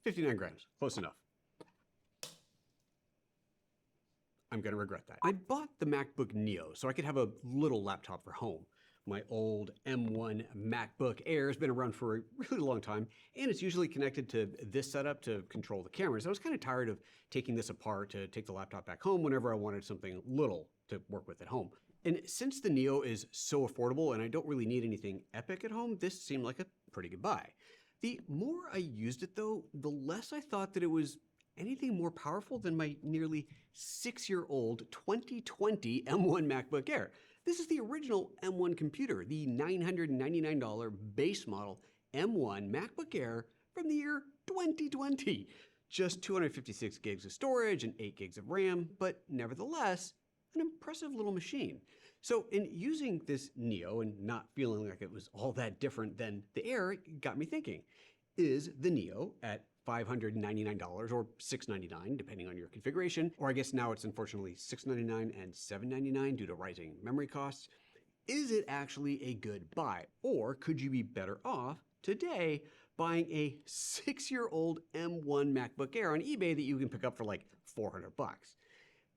59 grams, close enough. I'm going to regret that. I bought the MacBook Neo so I could have a little laptop for home. My old M1 MacBook Air has been around for a really long time, and it's usually connected to this setup to control the cameras. I was kind of tired of taking this apart to take the laptop back home whenever I wanted something little to work with at home. And since the Neo is so affordable and I don't really need anything epic at home, this seemed like a pretty good buy. The more I used it though, the less I thought that it was anything more powerful than my nearly 6-year-old 2020 M1 MacBook Air. This is the original M1 computer, the $999 base model M1 MacBook Air from the year 2020. Just 256 gigs of storage and 8 gigs of RAM, but nevertheless, an impressive little machine. So in using this Neo and not feeling like it was all that different than the Air, it got me thinking, is the Neo at $599 or $699 depending on your configuration, or I guess now it's unfortunately $699 and $799 due to rising memory costs. Is it actually a good buy, or could you be better off today buying a 6-year-old M1 MacBook Air on eBay that you can pick up for like 400 bucks?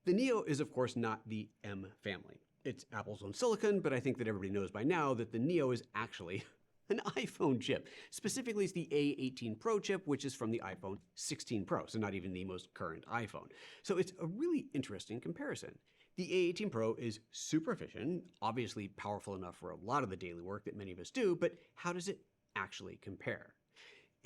The Neo is of course not the M family. It's Apple's own silicon, but I think that everybody knows by now that the Neo is actually an iPhone chip. Specifically, it's the A18 Pro chip, which is from the iPhone 16 Pro, so not even the most current iPhone. So it's a really interesting comparison. The A18 Pro is super efficient, obviously powerful enough for a lot of the daily work that many of us do, but how does it actually compare?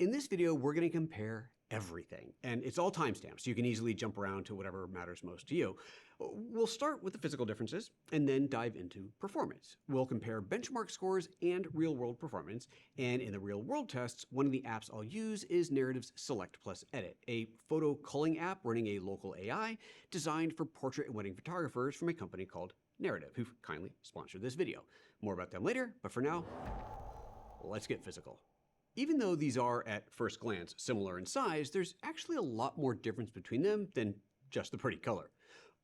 In this video, we're going to compare everything, and it's all timestamped, so you can easily jump around to whatever matters most to you. We'll start with the physical differences and then dive into performance. We'll compare benchmark scores and real-world performance, and in the real-world tests, one of the apps I'll use is Narrative's Select Plus Edit, a photo culling app running a local AI designed for portrait and wedding photographers from a company called Narrative, who've kindly sponsored this video. More about them later, but for now, let's get physical. Even though these are, at first glance, similar in size, there's actually a lot more difference between them than just the pretty color.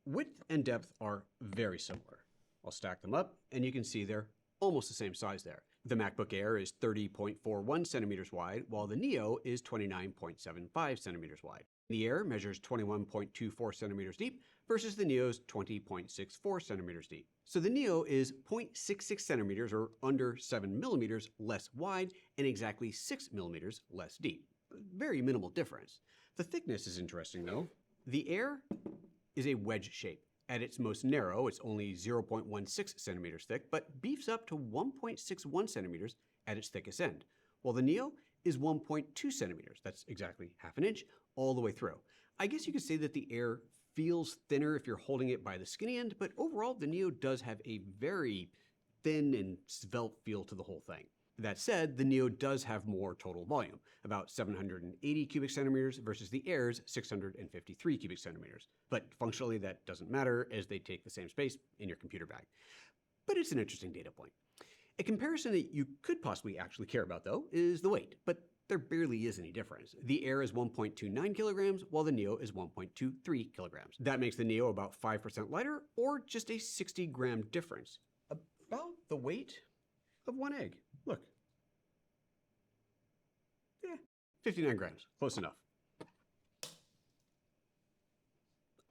Width and depth are very similar. I'll stack them up, and you can see they're almost the same size there. The MacBook Air is 30.41 centimeters wide, while the Neo is 29.75 centimeters wide. The Air measures 21.24 centimeters deep versus the Neo's 20.64 centimeters deep. So the Neo is 0.66 centimeters or under 7 millimeters less wide and exactly 6 millimeters less deep. Very minimal difference. The thickness is interesting though. The Air is a wedge shape. At its most narrow, it's only 0.16 centimeters thick, but beefs up to 1.61 centimeters at its thickest end, while the Neo is 1.2 centimeters. That's exactly half an inch all the way through. I guess you could say that the Air feels thinner if you're holding it by the skinny end, but overall the Neo does have a very thin and svelte feel to the whole thing. That said, the Neo does have more total volume, about 780 cubic centimeters versus the Air's 653 cubic centimeters. But functionally that doesn't matter as they take the same space in your computer bag. But it's an interesting data point. A comparison that you could possibly actually care about though is the weight, but there barely is any difference. The Air is 1.29 kilograms, while the Neo is 1.23 kilograms. That makes the Neo about 5% lighter, or just a 60-gram difference. About the weight of one egg. Look. 59 grams, close enough.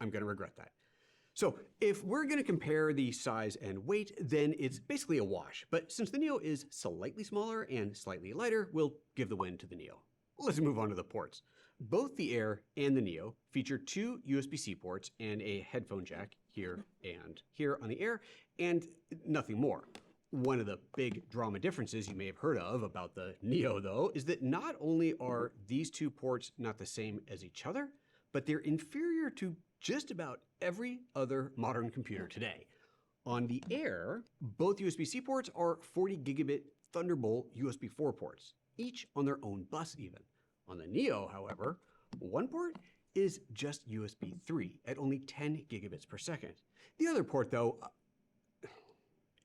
I'm going to regret that. So if we're going to compare the size and weight, then it's basically a wash. But since the Neo is slightly smaller and slightly lighter, we'll give the win to the Neo. Let's move on to the ports. Both the Air and the Neo feature 2 USB-C ports and a headphone jack here and here on the Air, and nothing more. One of the big drama differences you may have heard of about the Neo, though, is that not only are these 2 ports not the same as each other, but they're inferior to just about every other modern computer today. On the Air, both USB-C ports are 40 gigabit Thunderbolt USB 4 ports, each on their own bus even. On the Neo, however, one port is just USB 3 at only 10 gigabits per second. The other port, though,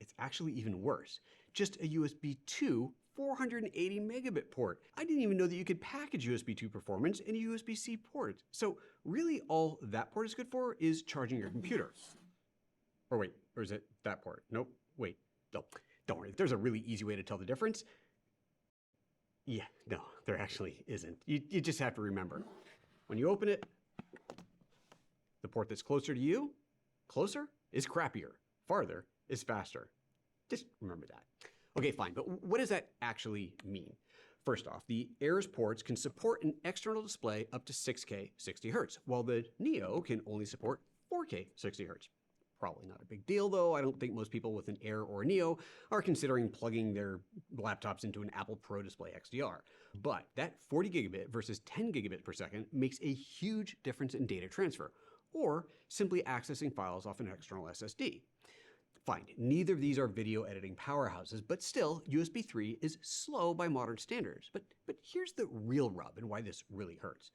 it's actually even worse. Just a USB 2 480 megabit port. I didn't even know that you could package USB 2 performance in a USB-C port. So really all that port is good for is charging your computer. Or wait, or is it that port? Nope, wait, don't worry. There's a really easy way to tell the difference. Yeah, no, there actually isn't. You just have to remember, when you open it, the port that's closer to you, closer, is crappier. Farther is faster. Just remember that. Okay, fine, but what does that actually mean? First off, the Air's ports can support an external display up to 6K 60 Hz, while the Neo can only support 4K 60 Hz. Probably not a big deal, though. I don't think most people with an Air or a Neo are considering plugging their laptops into an Apple Pro Display XDR. But that 40 gigabit versus 10 gigabit per second makes a huge difference in data transfer, or simply accessing files off an external SSD. Fine, neither of these are video editing powerhouses, but still, USB 3 is slow by modern standards. But here's the real rub and why this really hurts.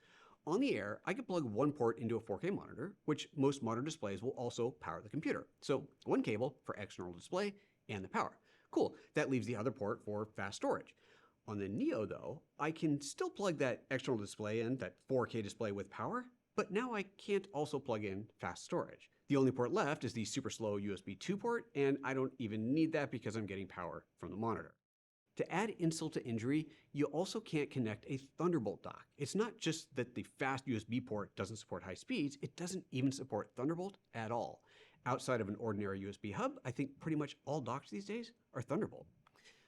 On the Air, I can plug one port into a 4K monitor, which most modern displays will also power the computer. So one cable for external display and the power. Cool, that leaves the other port for fast storage. On the Neo though, I can still plug that external display in, that 4K display with power, but now I can't also plug in fast storage. The only port left is the super slow USB 2 port, and I don't even need that because I'm getting power from the monitor. To add insult to injury, you also can't connect a Thunderbolt dock. It's not just that the fast USB port doesn't support high speeds, it doesn't even support Thunderbolt at all. Outside of an ordinary USB hub, I think pretty much all docks these days are Thunderbolt.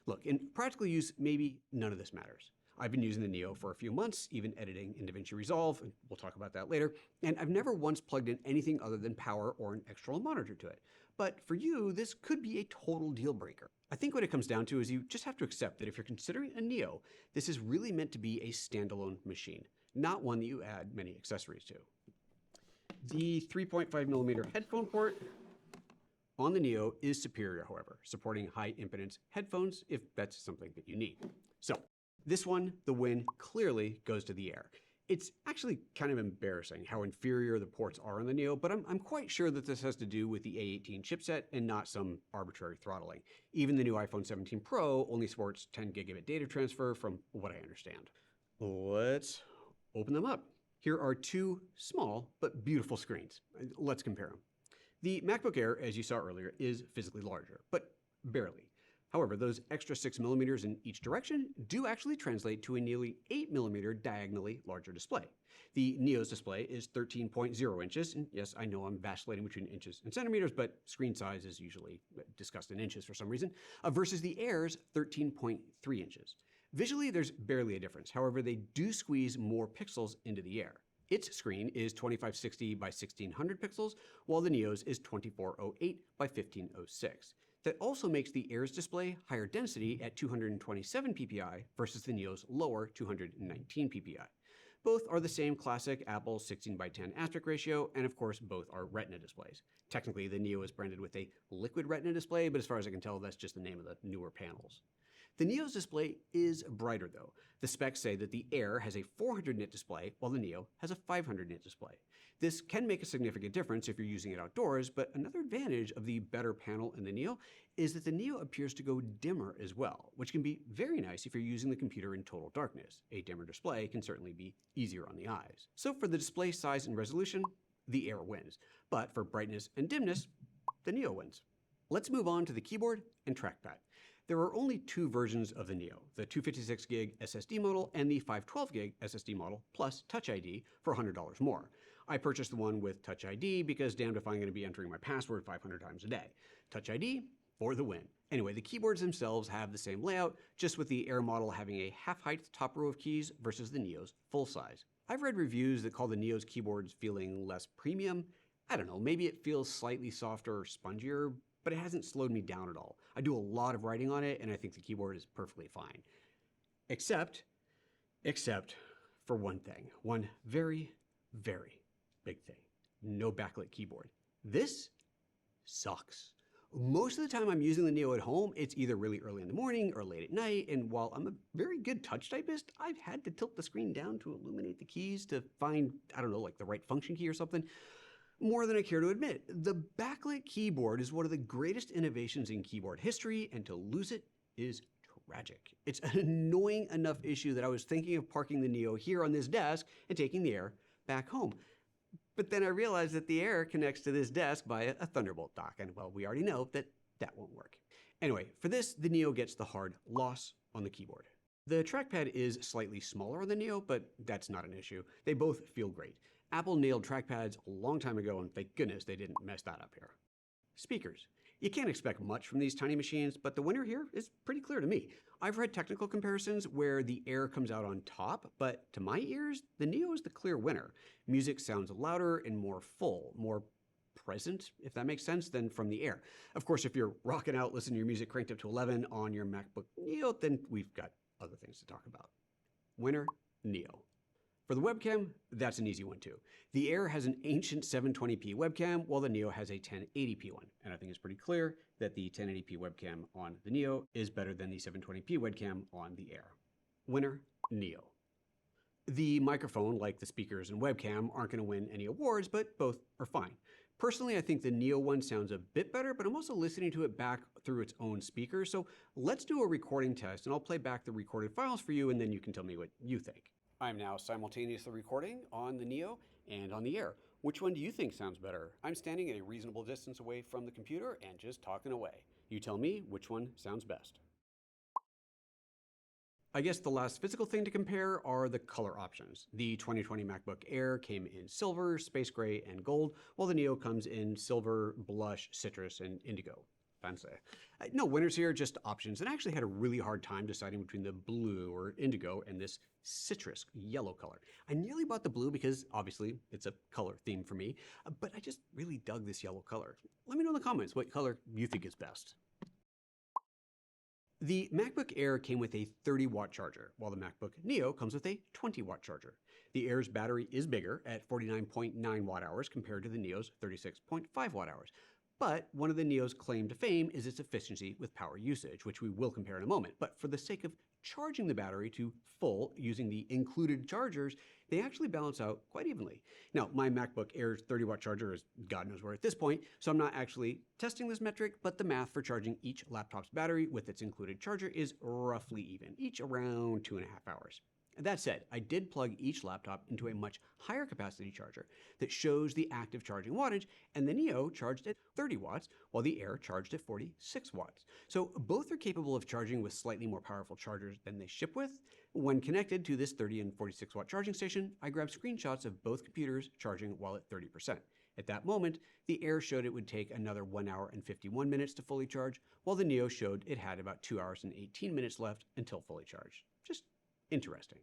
Look, in practical use, maybe none of this matters. I've been using the Neo for a few months, even editing in DaVinci Resolve, and we'll talk about that later, and I've never once plugged in anything other than power or an external monitor to it. But for you, this could be a total deal breaker. I think what it comes down to is you just have to accept that if you're considering a Neo, this is really meant to be a standalone machine, not one that you add many accessories to. The 3.5mm headphone port on the Neo is superior, however, supporting high impedance headphones if that's something that you need. So this one, the win, clearly goes to the Air. It's actually kind of embarrassing how inferior the ports are on the Neo, but I'm quite sure that this has to do with the A18 chipset and not some arbitrary throttling. Even the new iPhone 17 Pro only supports 10 gigabit data transfer from what I understand. Let's open them up. Here are two small but beautiful screens. Let's compare them. The MacBook Air, as you saw earlier, is physically larger, but barely. However, those extra 6mm in each direction do actually translate to a nearly 8mm diagonally larger display. The Neo's display is 13.0 inches, and yes, I know I'm vacillating between inches and centimeters, but screen size is usually discussed in inches for some reason, versus the Air's 13.3 inches. Visually, there's barely a difference. However, they do squeeze more pixels into the Air. Its screen is 2560 by 1600 pixels, while the Neo's is 2408 by 1506. That also makes the Air's display higher density at 227 ppi versus the Neo's lower 219 ppi. Both are the same classic Apple 16 by 10 aspect ratio, and of course both are Retina displays. Technically, the Neo is branded with a liquid Retina display, but as far as I can tell, that's just the name of the newer panels. The Neo's display is brighter though. The specs say that the Air has a 400 nit display while the Neo has a 500 nit display. This can make a significant difference if you're using it outdoors, but another advantage of the better panel in the Neo is that the Neo appears to go dimmer as well, which can be very nice if you're using the computer in total darkness. A dimmer display can certainly be easier on the eyes. So for the display size and resolution, the Air wins. But for brightness and dimness, the Neo wins. Let's move on to the keyboard and trackpad. There are only two versions of the Neo, the 256GB SSD model and the 512GB SSD model plus Touch ID for $100 more. I purchased the one with Touch ID because damned if I'm going to be entering my password 500 times a day. Touch ID for the win. Anyway, the keyboards themselves have the same layout, just with the Air model having a half-height top row of keys versus the Neo's full size. I've read reviews that call the Neo's keyboards feeling less premium. I don't know, maybe it feels slightly softer or spongier, but it hasn't slowed me down at all. I do a lot of writing on it, and I think the keyboard is perfectly fine. Except for one thing. One very, very big thing. No backlit keyboard. This sucks. Most of the time I'm using the Neo at home, it's either really early in the morning or late at night, and while I'm a very good touch typist, I've had to tilt the screen down to illuminate the keys to find, I don't know, like the right function key or something. More than I care to admit, the backlit keyboard is one of the greatest innovations in keyboard history, and to lose it is tragic. It's an annoying enough issue that I was thinking of parking the Neo here on this desk and taking the Air back home. But then I realized that the Air connects to this desk by a Thunderbolt dock, and well, we already know that that won't work. Anyway, for this, the Neo gets the hard loss on the keyboard. The trackpad is slightly smaller on the Neo, but that's not an issue. They both feel great. Apple nailed trackpads a long time ago, and thank goodness they didn't mess that up here. Speakers. You can't expect much from these tiny machines, but the winner here is pretty clear to me. I've read technical comparisons where the Air comes out on top, but to my ears, the Neo is the clear winner. Music sounds louder and more full, more present, if that makes sense, than from the Air. Of course, if you're rocking out, listening to your music cranked up to 11 on your MacBook Neo, then we've got other things to talk about. Winner, Neo. For the webcam, that's an easy one too. The Air has an ancient 720p webcam, while the Neo has a 1080p one. And I think it's pretty clear that the 1080p webcam on the Neo is better than the 720p webcam on the Air. Winner, Neo. The microphone, like the speakers and webcam, aren't going to win any awards, but both are fine. Personally, I think the Neo one sounds a bit better, but I'm also listening to it back through its own speakers, so let's do a recording test, and I'll play back the recorded files for you, and then you can tell me what you think. I'm now simultaneously recording on the Neo and on the Air. Which one do you think sounds better? I'm standing at a reasonable distance away from the computer and just talking away. You tell me which one sounds best. I guess the last physical thing to compare are the color options. The 2020 MacBook Air came in silver, space gray, and gold, while the Neo comes in silver, blush, citrus, and indigo. Fancy. No winners here, just options, and I actually had a really hard time deciding between the blue or indigo and this citrus yellow color. I nearly bought the blue because obviously it's a color theme for me, but I just really dug this yellow color. Let me know in the comments what color you think is best. The MacBook Air came with a 30-watt charger, while the MacBook Neo comes with a 20-watt charger. The Air's battery is bigger at 49.9 watt-hours compared to the Neo's 36.5 watt-hours. But one of the Neo's claim to fame is its efficiency with power usage, which we will compare in a moment. But for the sake of charging the battery to full using the included chargers, they actually balance out quite evenly. Now, my MacBook Air's 30-watt charger is God knows where at this point, so I'm not actually testing this metric, but the math for charging each laptop's battery with its included charger is roughly even, each around 2.5 hours. That said, I did plug each laptop into a much higher capacity charger that shows the active charging wattage, and the Neo charged at 30 watts, while the Air charged at 46 watts. So both are capable of charging with slightly more powerful chargers than they ship with. When connected to this 30 and 46 watt charging station, I grabbed screenshots of both computers charging while at 30%. At that moment, the Air showed it would take another 1 hour and 51 minutes to fully charge, while the Neo showed it had about 2 hours and 18 minutes left until fully charged. Just interesting.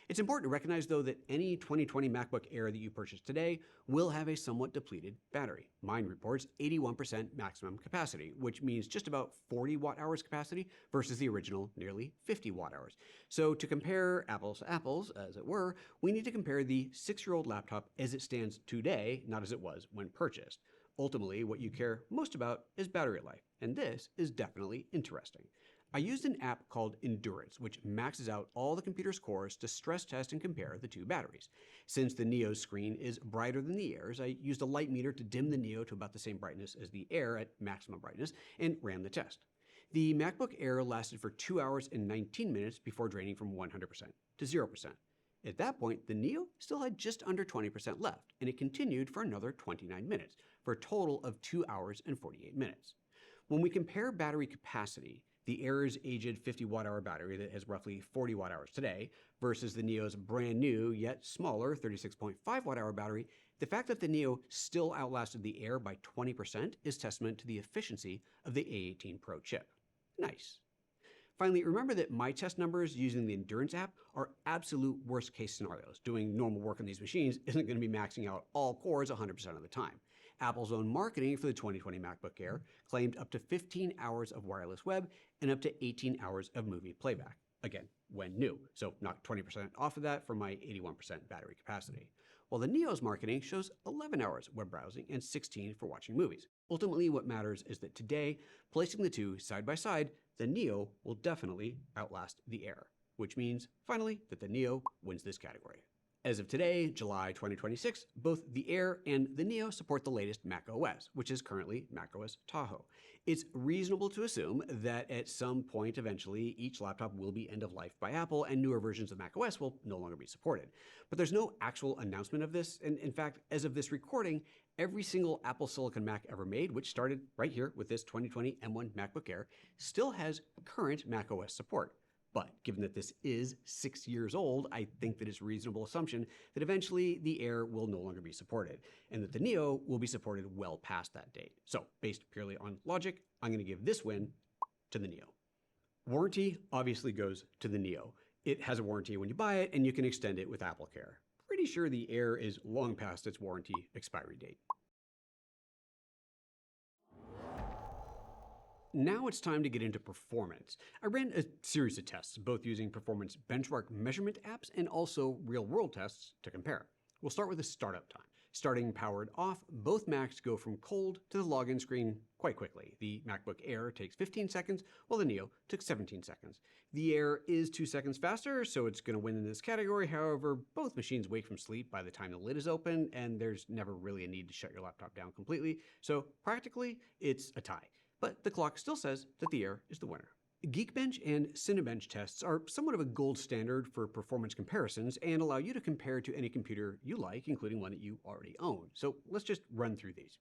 It's important to recognize, though, that any 2020 MacBook Air that you purchase today will have a somewhat depleted battery. Mine reports 81% maximum capacity, which means just about 40 watt-hours capacity versus the original nearly 50 watt-hours. So to compare apples to apples, as it were, we need to compare the 6-year-old laptop as it stands today, not as it was when purchased. Ultimately, what you care most about is battery life, and this is definitely interesting. I used an app called Endurance, which maxes out all the computer's cores to stress test and compare the two batteries. Since the Neo's screen is brighter than the Air's, I used a light meter to dim the Neo to about the same brightness as the Air at maximum brightness and ran the test. The MacBook Air lasted for 2 hours and 19 minutes before draining from 100% to 0%. At that point, the Neo still had just under 20% left, and it continued for another 29 minutes, for a total of 2 hours and 48 minutes. When we compare battery capacity, the Air's aged 50 watt-hour battery that has roughly 40 watt-hours today versus the Neo's brand new yet smaller 36.5 watt-hour battery, the fact that the Neo still outlasted the Air by 20% is testament to the efficiency of the A18 Pro chip. Nice. Finally, remember that my test numbers using the Endurance app are absolute worst-case scenarios. Doing normal work on these machines isn't going to be maxing out all cores 100% of the time. Apple's own marketing for the 2020 MacBook Air claimed up to 15 hours of wireless web and up to 18 hours of movie playback. Again, when new, so knock 20% off of that for my 81% battery capacity. While the Neo's marketing shows 11 hours web browsing and 16 for watching movies. Ultimately, what matters is that today, placing the two side by side, the Neo will definitely outlast the Air, which means, finally, that the Neo wins this category. As of today, July 2026, both the Air and the Neo support the latest macOS, which is currently macOS Tahoe. It's reasonable to assume that at some point eventually each laptop will be end-of-life by Apple and newer versions of macOS will no longer be supported. But there's no actual announcement of this, and in fact, as of this recording, every single Apple Silicon Mac ever made, which started right here with this 2020 M1 MacBook Air, still has current macOS support. But given that this is 6 years old, I think that it's a reasonable assumption that eventually the Air will no longer be supported, and that the Neo will be supported well past that date. So, based purely on logic, I'm going to give this win to the Neo. Warranty obviously goes to the Neo. It has a warranty when you buy it, and you can extend it with AppleCare. Pretty sure the Air is long past its warranty expiry date. Now it's time to get into performance. I ran a series of tests, both using performance benchmark measurement apps and also real-world tests to compare. We'll start with the startup time. Starting powered off, both Macs go from cold to the login screen quite quickly. The MacBook Air takes 15 seconds, while the Neo took 17 seconds. The Air is 2 seconds faster, so it's going to win in this category. However, both machines wake from sleep by the time the lid is open, and there's never really a need to shut your laptop down completely. So practically, it's a tie. But the clock still says that the Air is the winner. Geekbench and Cinebench tests are somewhat of a gold standard for performance comparisons and allow you to compare to any computer you like, including one that you already own. So let's just run through these.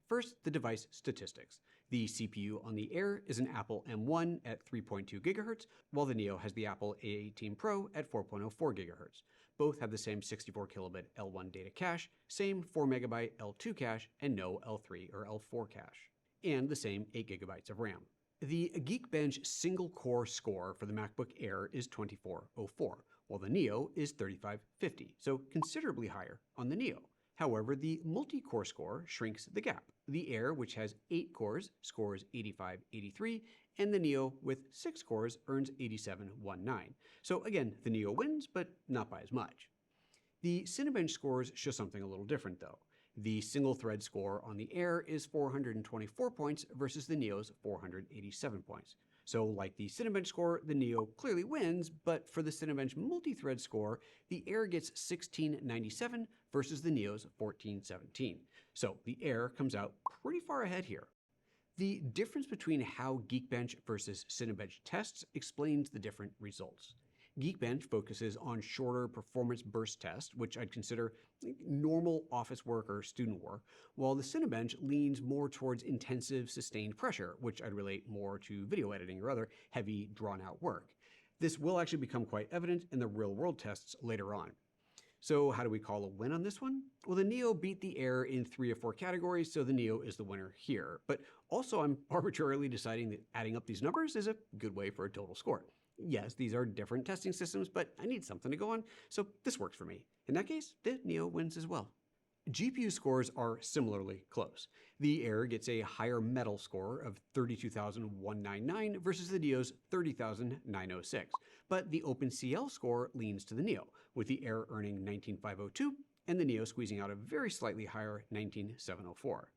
First, the device statistics. The CPU on the Air is an Apple M1 at 3.2 GHz, while the Neo has the Apple A18 Pro at 4.04 GHz. Both have the same 64 kilobit L1 data cache, same 4 MB L2 cache, and no L3 or L4 cache, and the same 8 GB of RAM. The Geekbench single-core score for the MacBook Air is 2404, while the Neo is 3550, so considerably higher on the Neo. However, the multi-core score shrinks the gap. The Air, which has 8 cores, scores 8583, and the Neo with 6 cores earns 8719. So again, the Neo wins, but not by as much. The Cinebench scores show something a little different though. The single-thread score on the Air is 424 points versus the Neo's 487 points. So like the Cinebench score, the Neo clearly wins, but for the Cinebench multi-thread score, the Air gets 1697 versus the Neo's 1417. So the Air comes out pretty far ahead here. The difference between how Geekbench versus Cinebench tests explains the different results. Geekbench focuses on shorter performance burst tests, which I'd consider normal office work or student work, while the Cinebench leans more towards intensive sustained pressure, which I'd relate more to video editing or other heavy drawn-out work. This will actually become quite evident in the real-world tests later on. So how do we call a win on this one? Well, the Neo beat the Air in 3 or 4 categories, so the Neo is the winner here. But also I'm arbitrarily deciding that adding up these numbers is a good way for a total score. Yes, these are different testing systems, but I need something to go on, so this works for me. In that case, the Neo wins as well. GPU scores are similarly close. The Air gets a higher metal score of 32,199 versus the Neo's 30,906, but the OpenCL score leans to the Neo, with the Air earning 19,502 and the Neo squeezing out a very slightly higher 19,704.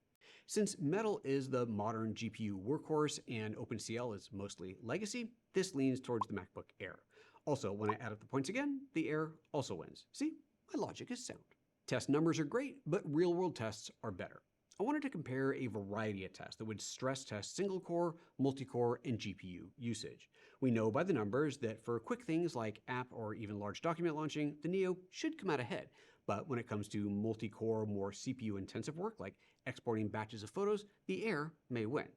Since metal is the modern GPU workhorse and OpenCL is mostly legacy, this leans towards the MacBook Air. Also, when I add up the points again, the Air also wins. See, my logic is sound. Test numbers are great, but real-world tests are better. I wanted to compare a variety of tests that would stress test single-core, multi-core, and GPU usage. We know by the numbers that for quick things like app or even large document launching, the Neo should come out ahead. But when it comes to multi-core, more CPU-intensive work like exporting batches of photos, the Air may win.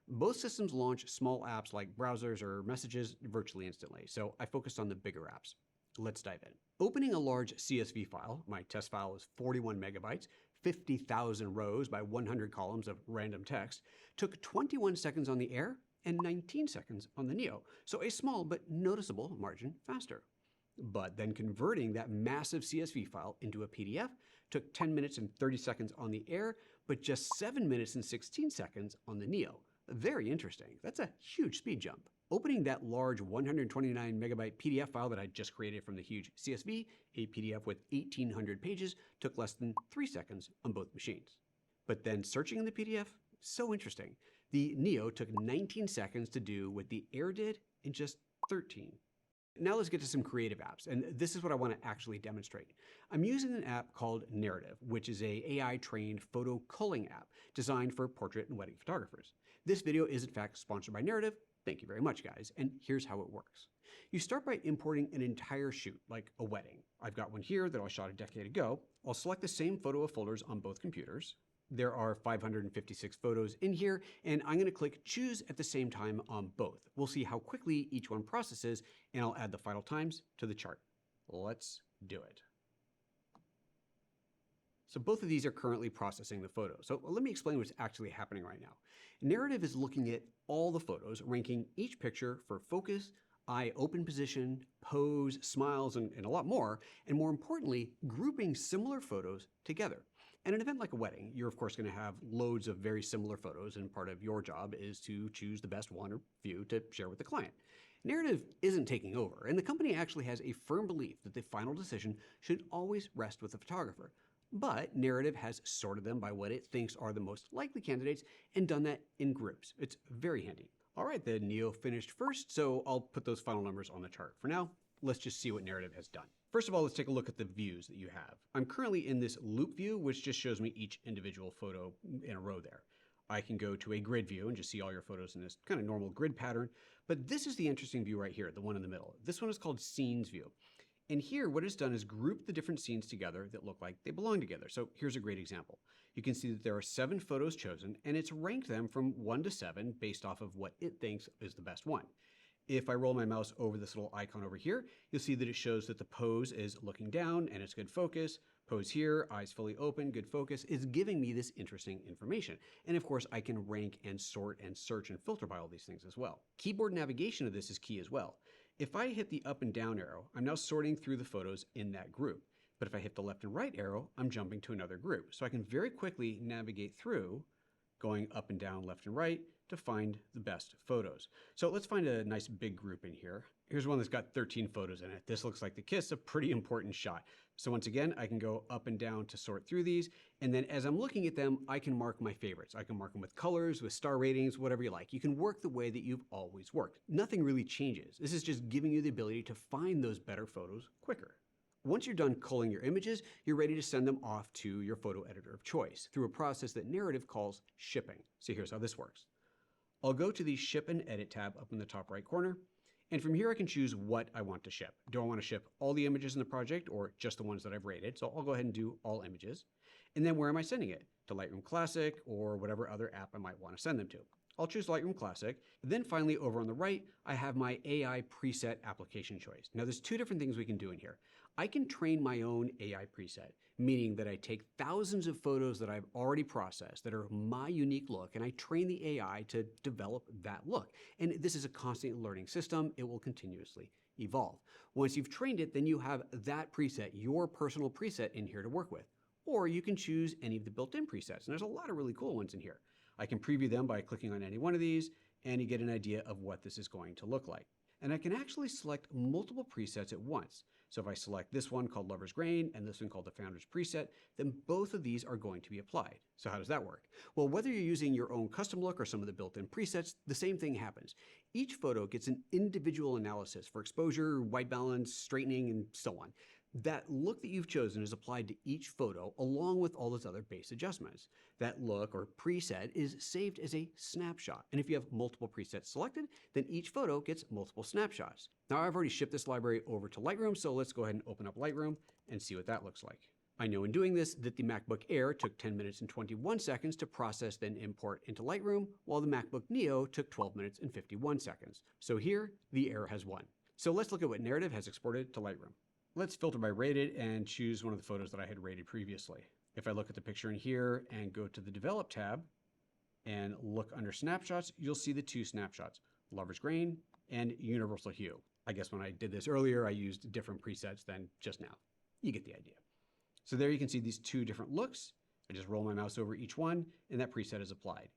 Both systems launch small apps like browsers or messages virtually instantly, so I focused on the bigger apps. Let's dive in. Opening a large CSV file, my test file is 41 megabytes, 50,000 rows by 100 columns of random text, took 21 seconds on the Air and 19 seconds on the Neo, so a small but noticeable margin faster. But then converting that massive CSV file into a PDF took 10 minutes and 30 seconds on the Air, but just 7 minutes and 16 seconds on the Neo. Very interesting. That's a huge speed jump. Opening that large 129 megabyte PDF file that I just created from the huge CSV, a PDF with 1,800 pages, took less than 3 seconds on both machines. But then searching in the PDF, so interesting. The Neo took 19 seconds to do what the Air did in just 13. Now let's get to some creative apps, and this is what I want to actually demonstrate. I'm using an app called Narrative, which is a AI-trained photo culling app designed for portrait and wedding photographers. This video is in fact sponsored by Narrative. Thank you very much, guys, and here's how it works. You start by importing an entire shoot, like a wedding. I've got one here that I shot a decade ago. I'll select the same photo of folders on both computers. there are 556 photos in here, and I'm going to click choose at the same time on both. We'll see how quickly each one processes, and I'll add the final times to the chart. Let's do it. So both of these are currently processing the photo. So let me explain what's actually happening right now. Narrative is looking at all the photos, ranking each picture for focus, eye open position, pose, smiles, and a lot more, and more importantly, grouping similar photos together. At an event like a wedding, you're of course going to have loads of very similar photos, and part of your job is to choose the best one or few to share with the client. Narrative isn't taking over, and the company actually has a firm belief that the final decision should always rest with the photographer. But Narrative has sorted them by what it thinks are the most likely candidates and done that in groups. It's very handy. All right, the Neo finished first, so I'll put those final numbers on the chart. For now, let's just see what Narrative has done. First of all, let's take a look at the views that you have. I'm currently in this loop view, which just shows me each individual photo in a row there. I can go to a grid view and just see all your photos in this kind of normal grid pattern. But this is the interesting view right here, the one in the middle. This one is called Scenes View. And here, what it's done is group the different scenes together that look like they belong together. So here's a great example. You can see that there are 7 photos chosen, and it's ranked them from 1 to 7 based off of what it thinks is the best one. If I roll my mouse over this little icon over here, you'll see that it shows that the pose is looking down and it's good focus. Pose here, eyes fully open, good focus, is giving me this interesting information. And of course, I can rank and sort and search and filter by all these things as well. Keyboard navigation of this is key as well. If I hit the up and down arrow, I'm now sorting through the photos in that group. But if I hit the left and right arrow, I'm jumping to another group. So I can very quickly navigate through, going up and down, left and right, to find the best photos. So let's find a nice big group in here. Here's one that's got 13 photos in it. This looks like the kiss, a pretty important shot. So once again, I can go up and down to sort through these. And then as I'm looking at them, I can mark my favorites. I can mark them with colors, with star ratings, whatever you like. You can work the way that you've always worked. Nothing really changes. This is just giving you the ability to find those better photos quicker. Once you're done culling your images, you're ready to send them off to your photo editor of choice through a process that Narrative calls shipping. So here's how this works. I'll go to the Ship and Edit tab up in the top right corner, and from here I can choose what I want to ship. Do I want to ship all the images in the project or just the ones that I've rated? So I'll go ahead and do all images. And then where am I sending it? To Lightroom Classic or whatever other app I might want to send them to. I'll choose Lightroom Classic. Then finally over on the right, I have my AI preset application choice. Now there's 2 different things we can do in here. I can train my own AI preset, meaning that I take thousands of photos that I've already processed that are my unique look, and I train the AI to develop that look. And this is a constant learning system. It will continuously evolve. Once you've trained it, then you have that preset, your personal preset in here to work with. Or you can choose any of the built-in presets, and there's a lot of really cool ones in here. I can preview them by clicking on any one of these, and you get an idea of what this is going to look like. And I can actually select multiple presets at once. So if I select this one called Lover's Grain and this one called the Founder's Preset, then both of these are going to be applied. So how does that work? Well, whether you're using your own custom look or some of the built-in presets, the same thing happens. Each photo gets an individual analysis for exposure, white balance, straightening, and so on. That look that you've chosen is applied to each photo along with all those other base adjustments. That look or preset is saved as a snapshot. And if you have multiple presets selected, then each photo gets multiple snapshots. Now I've already shipped this library over to Lightroom, so let's go ahead and open up Lightroom and see what that looks like. I know in doing this that the MacBook Air took 10 minutes and 21 seconds to process then import into Lightroom, while the MacBook Neo took 12 minutes and 51 seconds. So here, the Air has won. So let's look at what Narrative has exported to Lightroom. Let's filter by rated and choose one of the photos that I had rated previously. If I look at the picture in here and go to the Develop tab and look under snapshots, you'll see the 2 snapshots, Lover's Grain and Universal Hue. I guess when I did this earlier, I used different presets than just now. You get the idea. So there you can see these 2 different looks. I just roll my mouse over each one and that preset is applied.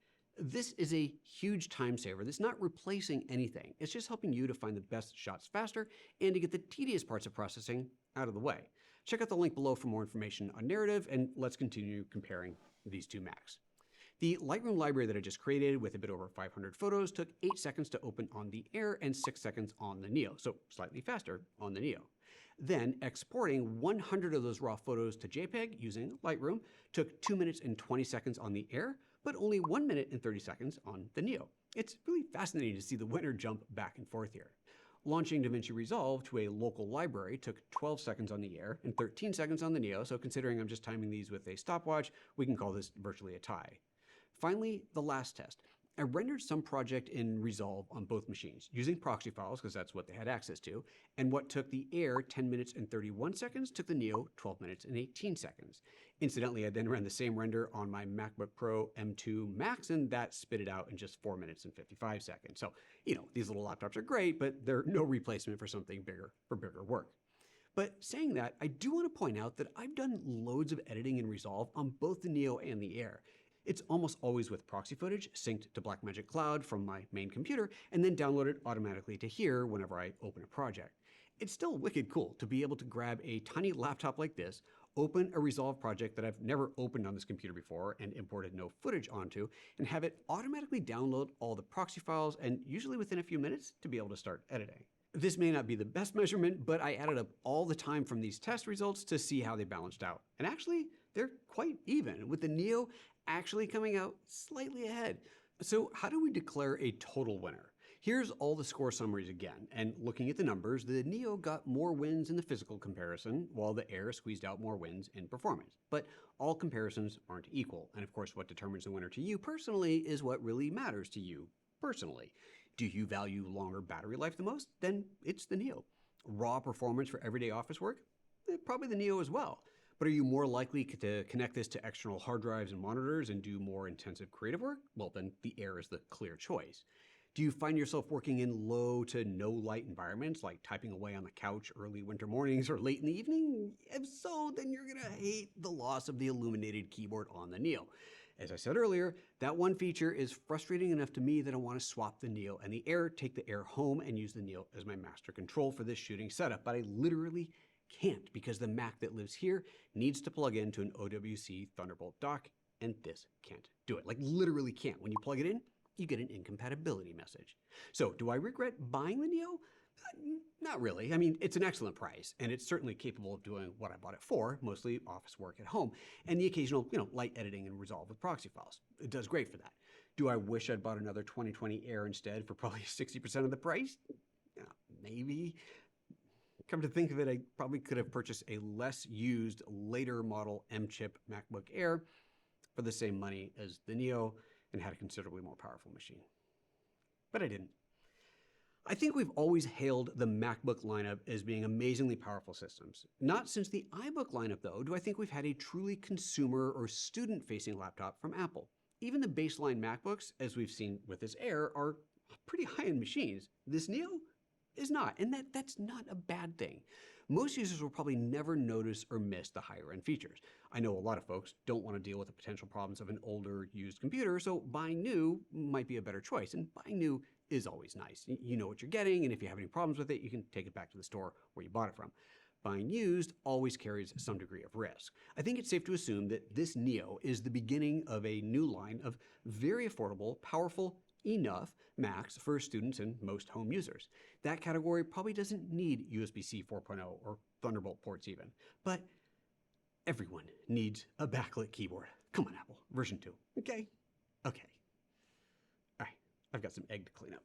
This is a huge time saver that's not replacing anything. It's just helping you to find the best shots faster and to get the tedious parts of processing out of the way. Check out the link below for more information on Narrative, and let's continue comparing these 2 Macs. The Lightroom library that I just created with a bit over 500 photos took 8 seconds to open on the Air and 6 seconds on the Neo, so slightly faster on the Neo. Then exporting 100 of those raw photos to JPEG using Lightroom took 2 minutes and 20 seconds on the Air, but only 1 minute and 30 seconds on the Neo. It's really fascinating to see the winner jump back and forth here. Launching DaVinci Resolve to a local library took 12 seconds on the Air and 13 seconds on the Neo, so considering I'm just timing these with a stopwatch, we can call this virtually a tie. Finally, the last test. I rendered some project in Resolve on both machines, using proxy files because that's what they had access to, and what took the Air 10 minutes and 31 seconds took the Neo 12 minutes and 18 seconds. Incidentally, I then ran the same render on my MacBook Pro M2 Max, and that spit it out in just 4 minutes and 55 seconds. So, these little laptops are great, but they're no replacement for something bigger for bigger work. But saying that, I do want to point out that I've done loads of editing in Resolve on both the Neo and the Air. It's almost always with proxy footage synced to Blackmagic Cloud from my main computer and then downloaded automatically to here whenever I open a project. It's still wicked cool to be able to grab a tiny laptop like this, open a Resolve project that I've never opened on this computer before and imported no footage onto, and have it automatically download all the proxy files and usually within a few minutes to be able to start editing. This may not be the best measurement, but I added up all the time from these test results to see how they balanced out. And actually, they're quite even, with the Neo actually coming out slightly ahead. So how do we declare a total winner? Here's all the score summaries again, and looking at the numbers, the Neo got more wins in the physical comparison, while the Air squeezed out more wins in performance. But all comparisons aren't equal, and of course what determines the winner to you personally is what really matters to you personally. Do you value longer battery life the most? Then it's the Neo. Raw performance for everyday office work? Probably the Neo as well. But are you more likely to connect this to external hard drives and monitors and do more intensive creative work? Well, then the Air is the clear choice. Do you find yourself working in low to no light environments, like typing away on the couch early winter mornings or late in the evening? If so, then you're going to hate the loss of the illuminated keyboard on the Neo. As I said earlier, that one feature is frustrating enough to me that I want to swap the Neo and the Air, take the Air home, and use the Neo as my master control for this shooting setup, but I literally can't because the Mac that lives here needs to plug into an OWC Thunderbolt dock, and this can't do it. Like literally can't. When you plug it in, you get an incompatibility message. So do I regret buying the Neo? Not really. I mean, it's an excellent price, and it's certainly capable of doing what I bought it for, mostly office work at home, and the occasional, light editing and Resolve with proxy files. It does great for that. Do I wish I'd bought another 2020 Air instead for probably 60% of the price? Maybe. Come to think of it, I probably could have purchased a less used, later model M-chip MacBook Air for the same money as the Neo and had a considerably more powerful machine. But I didn't. I think we've always hailed the MacBook lineup as being amazingly powerful systems. Not since the iBook lineup, though, do I think we've had a truly consumer or student-facing laptop from Apple. Even the baseline MacBooks, as we've seen with this Air, are pretty high-end machines. This Neo is not, and that's not a bad thing. Most users will probably never notice or miss the higher-end features. I know a lot of folks don't want to deal with the potential problems of an older, used computer, so buying new might be a better choice, and buying new is always nice. You know what you're getting, and if you have any problems with it, you can take it back to the store where you bought it from. Buying used always carries some degree of risk. I think it's safe to assume that this Neo is the beginning of a new line of very affordable, powerful, enough Macs for students and most home users. That category probably doesn't need USB-C 4.0 or Thunderbolt ports even, but everyone needs a backlit keyboard. Come on, Apple, version 2, okay? Okay. All right, I've got some egg to clean up.